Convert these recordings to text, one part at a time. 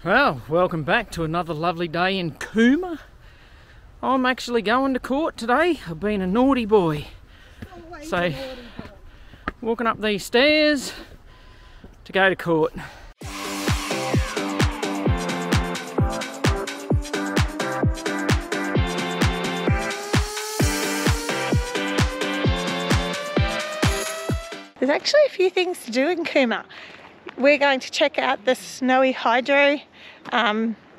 Well, welcome back to another lovely day in Cooma. I'm actually going to court today. I've been a naughty boy. So, walking up these stairs to go to court. There's actually a few things to do in Cooma. We're going to check out the Snowy Hydro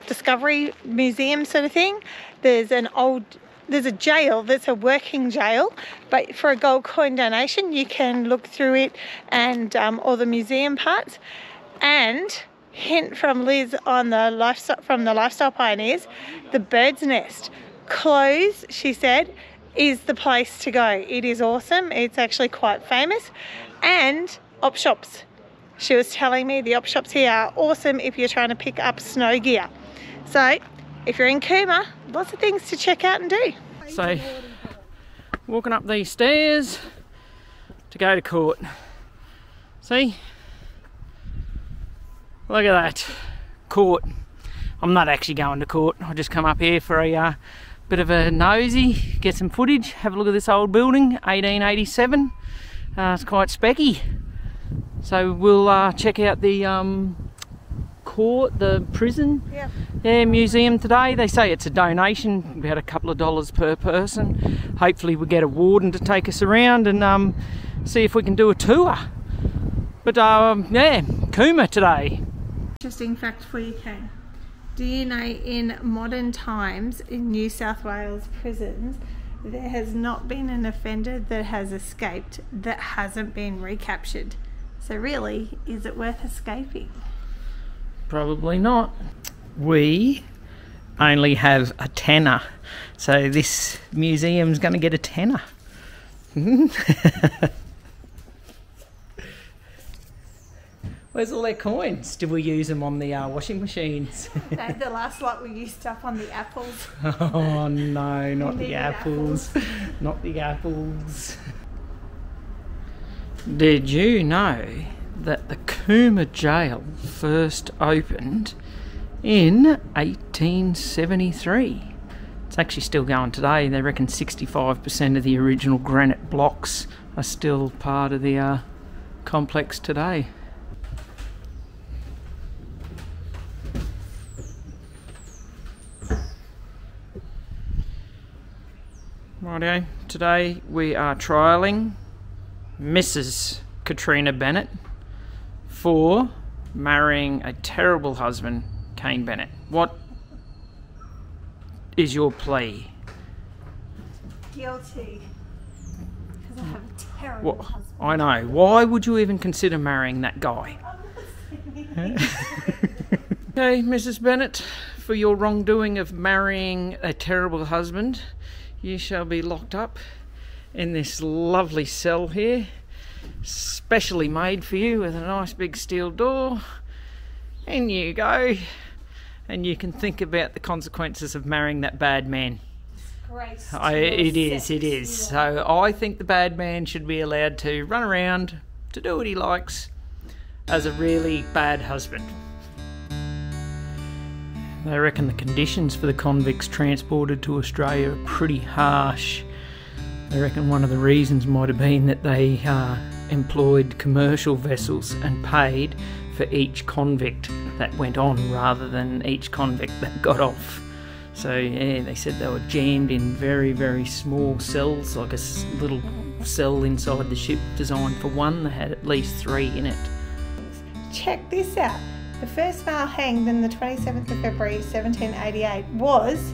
Discovery Museum sort of thing. There's a jail that's a working jail, but for a gold coin donation you can look through it and all the museum parts. And hint from Liz on the Lifestyle Pioneers, the Bird's Nest closed, she said, is the place to go. It is awesome. It's actually quite famous. And op shops. She was telling me the op shops here are awesome if you're trying to pick up snow gear. So if you're in Cooma, lots of things to check out and do. So walking up these stairs to go to court. See? Look at that. Court. I'm not actually going to court. I just come up here for a bit of a nosy, get some footage, have a look at this old building, 1887. It's quite specky. So we'll check out the court, the prison museum today. They say it's a donation, about a couple of dollars per person. Hopefully we'll get a warden to take us around and see if we can do a tour. But yeah, Cooma today. Interesting fact for you, Kane. Do you know in modern times in New South Wales prisons there has not been an offender that has escaped that hasn't been recaptured? So really, is it worth escaping? Probably not. We only have a tenner, so this museum's going to get a tenner. Where's all their coins? Did we use them on the washing machines? No, the last lot we used up on the apples. Oh no, not the apples. Not the apples. Did you know that the Kuma jail first opened in 1873? It's actually still going today. They reckon 65% of the original granite blocks are still part of the complex today. Rightio, today we are trialling Mrs. Katrina Bennett for marrying a terrible husband, Kane Bennett. What is your plea? Guilty. Because I have a terrible husband. I know. Why would you even consider marrying that guy? Okay, Mrs. Bennett, for your wrongdoing of marrying a terrible husband, you shall be locked up in this lovely cell here, specially made for you with a nice big steel door. In you go, and you can think about the consequences of marrying that bad man. It is. So I think the bad man should be allowed to run around to do what he likes as a really bad husband. They reckon the conditions for the convicts transported to Australia are pretty harsh. They reckon one of the reasons might have been that they employed commercial vessels and paid for each convict that went on rather than each convict that got off. So yeah, they said they were jammed in very, very small cells, like a little cell inside the ship designed for one. They had at least 3 in it. Check this out. The first male hanged on the 27th of February 1788 was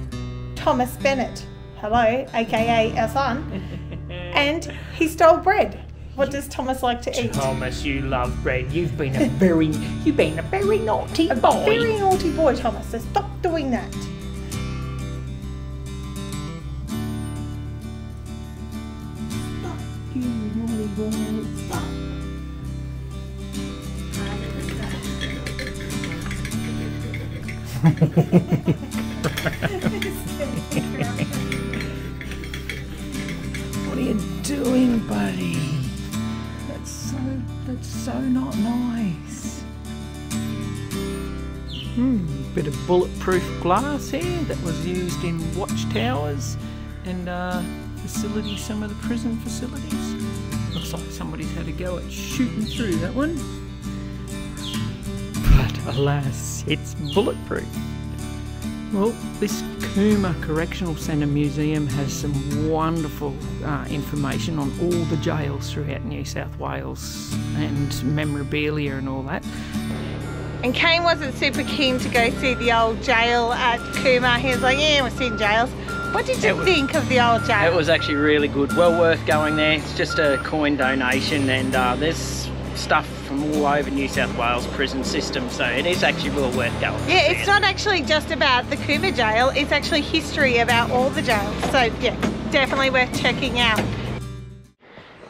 Thomas Bennett, hello, aka our son, and he stole bread. What does Thomas like to eat? Thomas, you love bread. You've been a very naughty boy. A very naughty boy, Thomas, so stop doing that. Stop, you naughty boy, stop. What are you doing, buddy? That's so not nice. Bit of bulletproof glass here that was used in watchtowers and facilities, some of the prison facilities. Looks like somebody's had a go at shooting through that one. But alas, it's bulletproof. Well, this Kuma Correctional Centre Museum has some wonderful information on all the jails throughout New South Wales and memorabilia and all that. And Kane wasn't super keen to go see the old jail at Cooma. He was like, yeah, we've seen jails. What did you think of the old jail? It was actually really good. Well worth going there. It's just a coin donation, and there's stuff from all over New South Wales prison system, so it is actually well worth going. Yeah, it's not actually just about the Cooma jail, it's actually history about all the jails. So yeah, definitely worth checking out.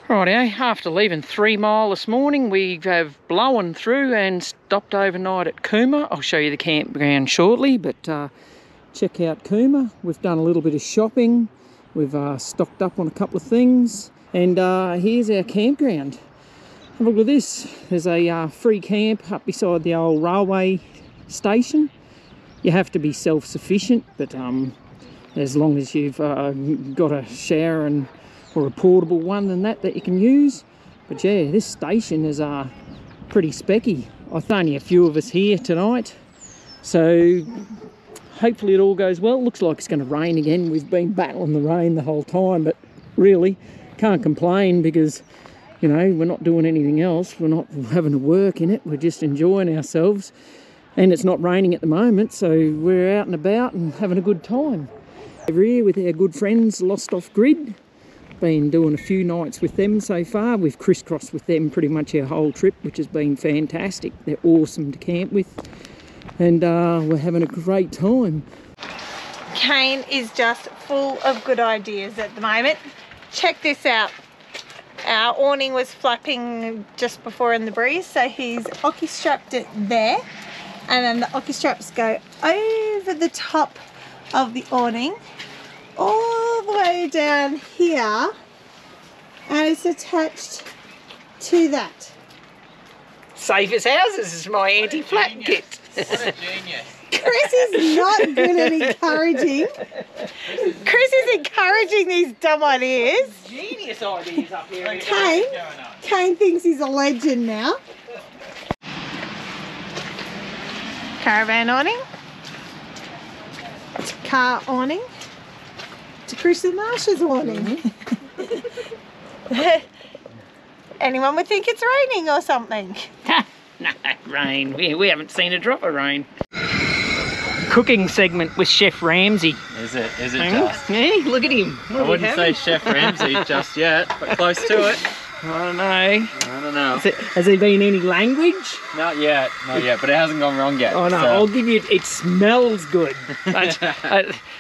Rightio, after leaving 3 Mile this morning, we have blown through and stopped overnight at Cooma. I'll show you the campground shortly, but check out Cooma. We've done a little bit of shopping, we've stocked up on a couple of things, and here's our campground. Have a look at this. There's a free camp up beside the old railway station. You have to be self-sufficient, but as long as you've got a shower and or a portable one than that you can use. But yeah, this station is pretty specky. I think only a few of us here tonight, so hopefully it all goes well. Looks like it's going to rain again. We've been battling the rain the whole time, but really can't complain because, you know, we're not doing anything else. We're not having to work in it. We're just enjoying ourselves, and it's not raining at the moment, so we're out and about and having a good time. Over here with our good friends Lost Off Grid. Been doing a few nights with them so far. We've crisscrossed with them pretty much our whole trip, which has been fantastic. They're awesome to camp with, and we're having a great time. Kane is just full of good ideas at the moment. Check this out. Our awning was flapping just before in the breeze, so he's ocky strapped it there, and then the ocky straps go over the top of the awning all the way down here, and it's attached to that. Safe as houses is my anti-flap kit. What a genius. Chris is not good at encouraging. Chris is encouraging these dumb ideas. Genius ideas up here. Kane thinks he's a legend now. Caravan awning. It's a car awning. It's a Chris and Marsha's awning. Anyone would think it's raining or something. No, rain. We haven't seen a drop of rain. Cooking segment with Chef Ramsay. Is it just? Hey, look at him. I wouldn't say Chef Ramsay just yet, but close to it. I don't know. Has there been any language? Not yet, but it hasn't gone wrong yet. Oh no, so. I'll give you, it smells good.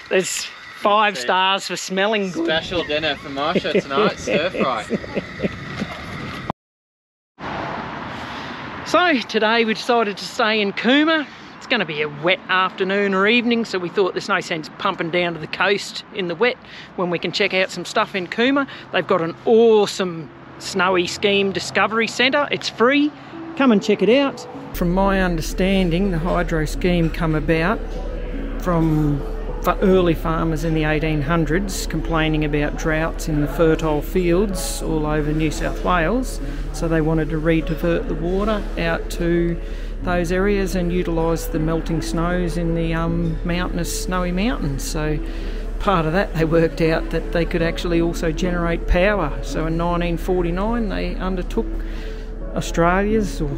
There's 5 stars for smelling good. Special dinner for Marsha tonight, stir fry. So today we decided to stay in Cooma. It's going to be a wet afternoon or evening, so we thought there's no sense pumping down to the coast in the wet when we can check out some stuff in Cooma. They've got an awesome snowy skiing discovery centre. It's free. Come and check it out. From my understanding, the hydro scheme come about from early farmers in the 1800s complaining about droughts in the fertile fields all over New South Wales, so they wanted to re-divert the water out to those areas and utilise the melting snows in the mountainous snowy mountains. So part of that, they worked out that they could actually also generate power. So in 1949 they undertook Australia's, or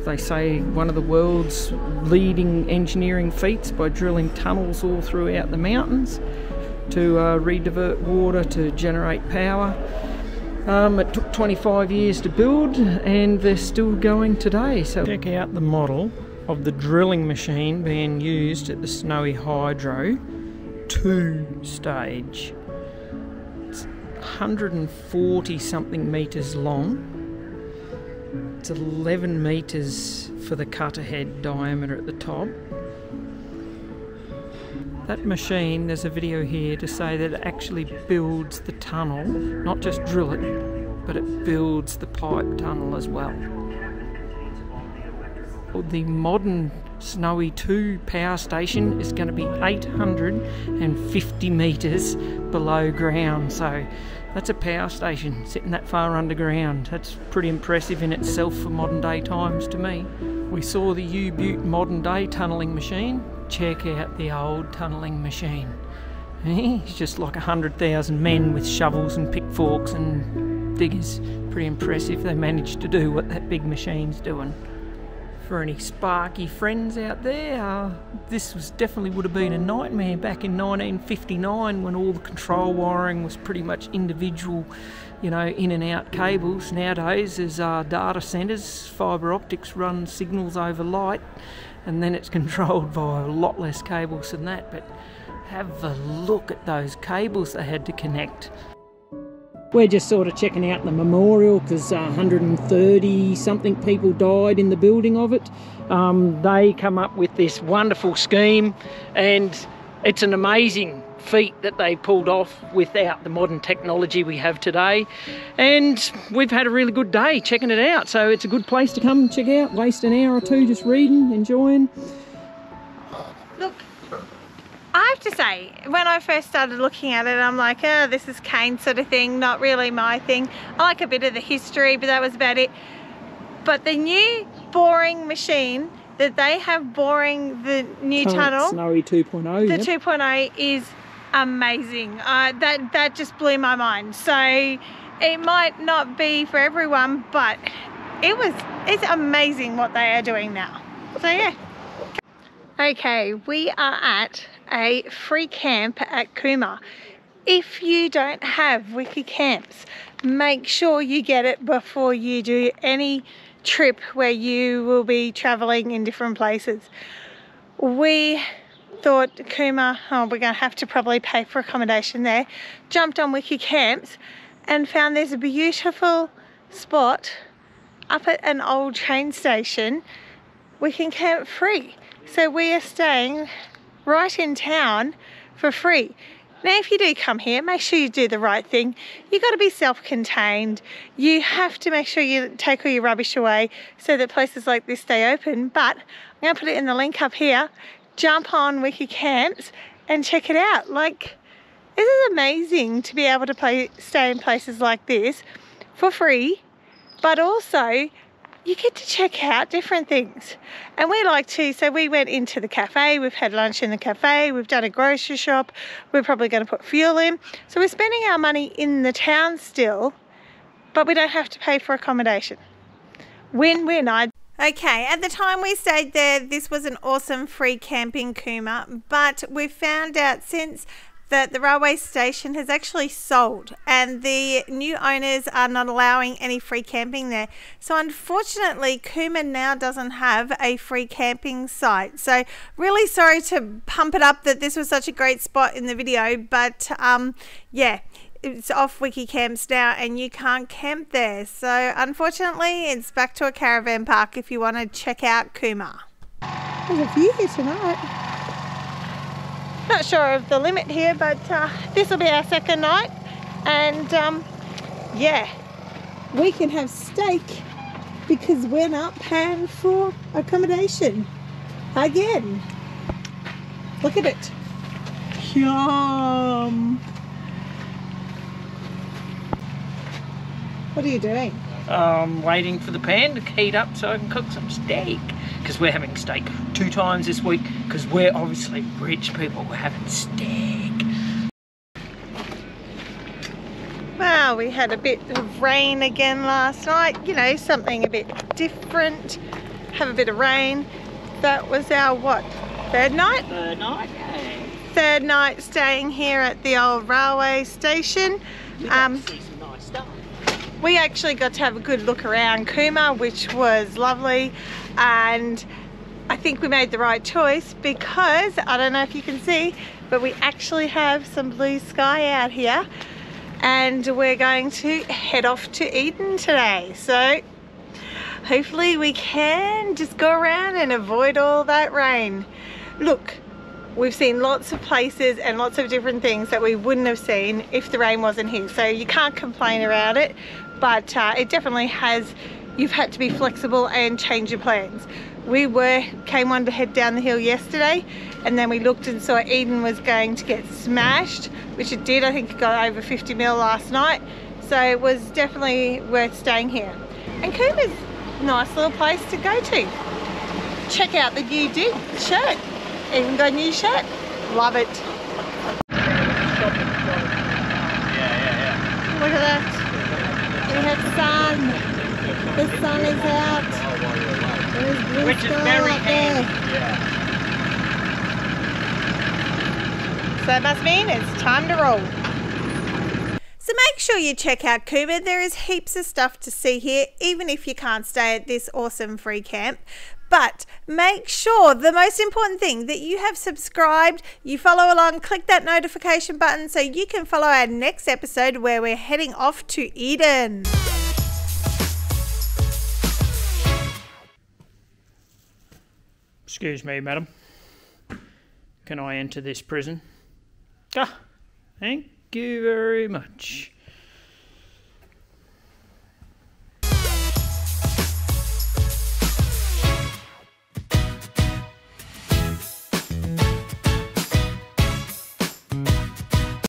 they say one of the world's leading engineering feats, by drilling tunnels all throughout the mountains to re-divert water to generate power. It took 25 years to build, and they're still going today. So check out the model of the drilling machine being used at the Snowy Hydro 2 stage. It's 140 something metres long. It's 11 metres for the cutter head diameter at the top. That machine, there's a video here to say that it actually builds the tunnel, not just drill it, but it builds the pipe tunnel as well. The modern Snowy 2 power station is going to be 850 metres below ground, so that's a power station sitting that far underground. That's pretty impressive in itself for modern day times to me. We saw the U-Butte modern day tunnelling machine. Check out the old tunnelling machine. It's just like 100,000 men with shovels and pitchforks and diggers. Pretty impressive they managed to do what that big machine's doing. For any sparky friends out there, this definitely would have been a nightmare back in 1959 when all the control wiring was pretty much individual, you know, in and out cables. Nowadays there's data centres, fibre optics run signals over light, and then it's controlled via a lot less cables than that. But have a look at those cables they had to connect. We're just sort of checking out the memorial because 130 something people died in the building of it. They come up with this wonderful scheme, and it's an amazing feat that they pulled off without the modern technology we have today. And we've had a really good day checking it out, so it's a good place to come and check out. Waste an hour or two just reading, enjoying. Look, I have to say, when I first started looking at it, I'm like, oh, this is Kane sort of thing, not really my thing. I like a bit of the history, but that was about it. But the new boring machine that they have boring the new tunnel, Snowy 2.0, the 2.0 is amazing. That just blew my mind. So it might not be for everyone, but it's amazing what they are doing now. So yeah. Okay, we are at a free camp at Cooma. If you don't have wiki camps, make sure you get it before you do any trip where you will be travelling in different places. We thought Cooma, oh, we're going to have to probably pay for accommodation there. Jumped on wiki camps and found there's a beautiful spot up at an old train station. We can camp free. So we are staying right in town for free. Now if you do come here, make sure you do the right thing. You've got to be self-contained. You have to make sure you take all your rubbish away so that places like this stay open. But I'm going to put it in the link up here. Jump on Wiki Camps and check it out. Like, this is amazing to be able to stay in places like this for free, but also you get to check out different things. And we like to, so we went into the cafe, we've had lunch in the cafe, we've done a grocery shop, we're probably going to put fuel in. So we're spending our money in the town still, but we don't have to pay for accommodation. Win-win. Okay, at the time we stayed there, this was an awesome free camp in Cooma, but we found out since that the railway station has actually sold and the new owners are not allowing any free camping there. So unfortunately, Cooma now doesn't have a free camping site. So really sorry to pump it up that this was such a great spot in the video, but yeah, it's off wiki camps now and you can't camp there. So unfortunately, it's back to a caravan park if you want to check out Cooma. There's a view here tonight. Not sure of the limit here, but this will be our second night, and yeah, we can have steak because we're not paying for accommodation again. Look at it. Yum. What are you doing? Waiting for the pan to heat up so I can cook some steak, because we're having steak 2 times this week because we're obviously rich people. We're having steak. Well, we had a bit of rain again last night, you know, something a bit different. Have a bit of rain. That was our what, third night? Third night, yeah. Third night staying here at the old railway station. We got to see some nice stuff. We actually got to have a good look around Cooma, which was lovely, and I think we made the right choice because, I don't know if you can see, but we actually have some blue sky out here, and we're going to head off to Eden today. So hopefully we can just go around and avoid all that rain. Look, we've seen lots of places and lots of different things that we wouldn't have seen if the rain wasn't here, so you can't complain about it, but it definitely has, you've had to be flexible and change your plans. We came on to head down the hill yesterday, and then we looked and saw Eden was going to get smashed, which it did. I think it got over 50 mil last night, so it was definitely worth staying here. And Cooma's a nice little place to go to. Check out the new shirt. Eden got a new shirt. Love it. Look at that. We have sun. The sun is out. There's blue Which is sky very up there. Yeah. So that must mean it's time to roll. So make sure you check out Kuma. There is heaps of stuff to see here, even if you can't stay at this awesome free camp. But make sure, the most important thing, that you have subscribed, you follow along, click that notification button so you can follow our next episode where we're heading off to Eden. Excuse me, madam. Can I enter this prison? Ah, thank you very much.